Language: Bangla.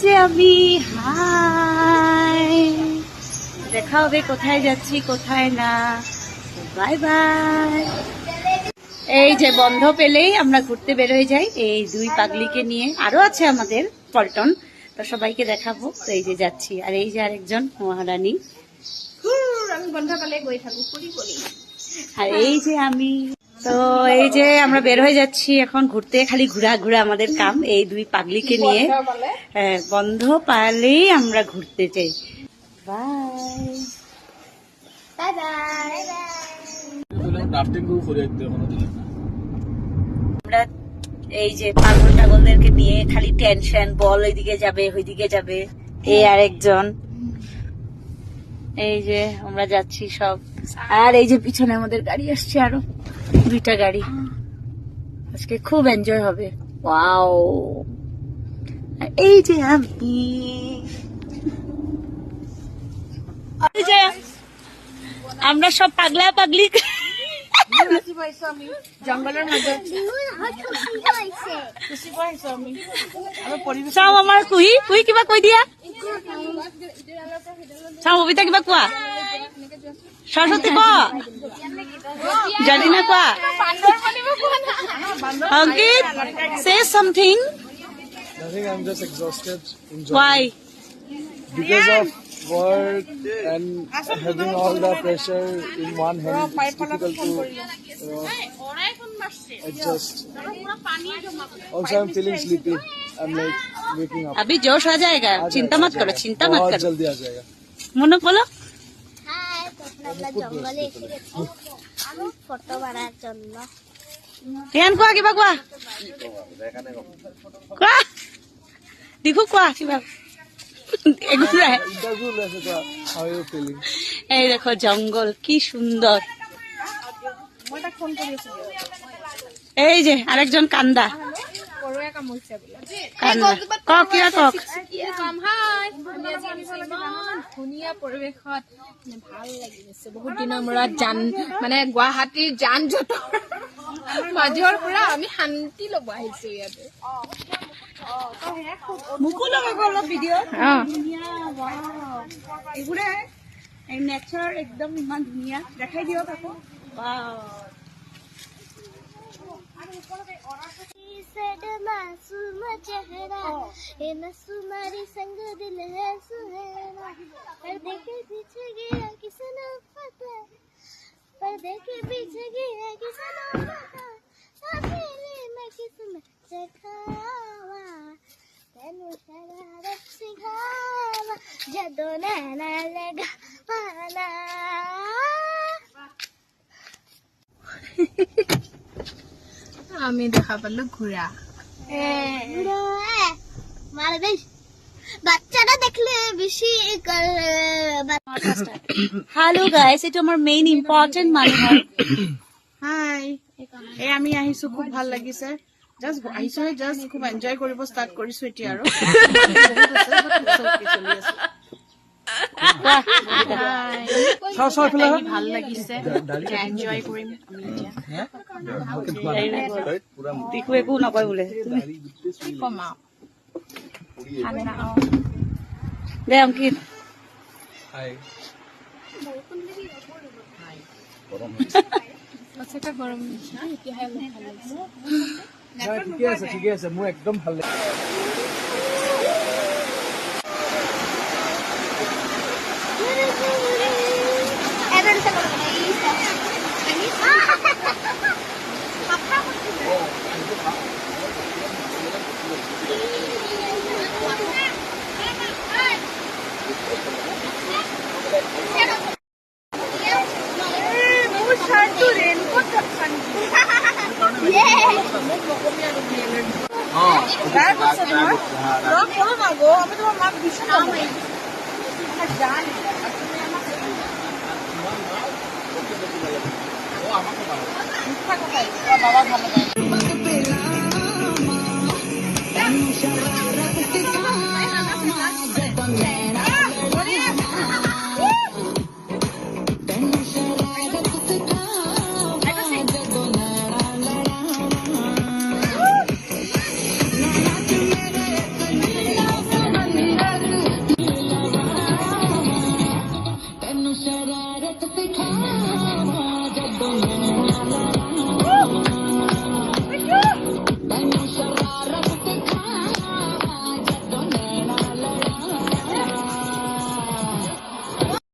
যে আমি, হাই, দেখা হবে কোথায় যাচ্ছি কোথায় না। Bye bye. এই যে বন্ধ পেলেই আমরা ঘুরতে বেরোয় যাই এই দুই পাগলিকে নিয়ে। আরো আছে আমাদের পল্টন, তো সবাইকে দেখাবো। তো এই যে যাচ্ছি, আর এই যে আরেকজন মহারানী, আমি বন্ধ পেলে গই থাকবো আর এই যে আমি। তো এই যে আমরা বের হয়ে যাচ্ছি এখন ঘুরতে, খালি ঘুরা ঘুরা আমাদের কাম এই দুই পাগলিকে নিয়ে। হ্যাঁ, বন্ধ পালেই আমরা ঘুরতে যাই। Bye bye bye. আমরা এই যে পাগল টাগলদেরকে নিয়ে খালি টেনশন, বল ওইদিকে যাবে ওইদিকে যাবে। এই আরেকজন, এই যে আমরা যাচ্ছি সব। আর এই যে পিছনে আমাদের গাড়ি আসছে, আরো দুইটা গাড়ি। আজকে খুব এনজয় হবে। ওয়াও, এই যে আমি, এই যে আমরা সব পাগলা পাগলি জঙ্গলের মধ্যে চাও আমাৰ কুহি কুহি কিবা কৈ দিয়া। চাও ববিতা কিবা কোৱা। সৰস্বতী ক জানি না কোৱা। অংকিত, say something. Nothing, I'm just exhausted. Why? Because of work and having all the pressure in one hand, it's difficult to adjust. Also, I'm feeling sleepy. I'm like waking up. अभी जोश आ जाएगा, चिंता मत करो, चिंता मत बहुत करो। जल्दी आ जाएगा। মনে বলো। হাই, আমরা জঙ্গলে এসে গেছি ফটো বানার জন্য। ধ্যান কোৱা কিবা কোৱা। কোৱা দেখো কোৱা কিবা। এগুলাই Interview लेसे तो how are you feeling? এই দেখো জঙ্গল কি সুন্দর। এই যে আরেকজন কান্দা কান্দা। কক কিবা কক। ধুনীয়া পৰিৱেশত ভাল লাগি আছে। বহুত দিনৰ মূৰত মানে গুৱাহাটীৰ যান জঁটৰ মাজৰ পৰা আমি শান্তি ল'ব আহিছো ইয়াতে। মোকো লগাব অলপ ভিডিঅ'। ধুনীয়া, ৱাও, এইবোৰে নেচাৰ একদম ইমান ধুনীয়া। দেখাই দিয়ক আকৌ। ৱাও, मासूम चेहरा ये नसुमारी संग दिल है सुहेरा। पर्दे के पीछे गया किसे न पता, पर्दे के पीछे गया किसे न पता। अकेले में किसने सिखावा तेनू शरारत सिखावा जदों नैना लगा पाना। আমি দেখা পালো ঘোড়া। বাচ্চাটা দেখলে বেশি। হ্যালো গাইস, এইটো আমাৰ মেইন ইম্পৰ্টেণ্ট মানুহ। হাই, এই আমি আহিছো, খুব ভাল লাগিছে। জাষ্ট আহিছো, জাষ্ট খুব এনজয় কৰিব ষ্টাৰ্ট কৰিছো এতিয়া আৰু। ভাল লাগিছে, এনজয় কৰিম আমি এতিয়া। দেখো একো নকয় বোলে। কম আৰু দে অংকিত। Hi. সঁচাকৈ গৰম নিচিনা এতিয়াহে অলপ ভাল লাগিছে। ঠিকে আছে, মোৰ একদম ভাল লাগিছে। বাবা ভালো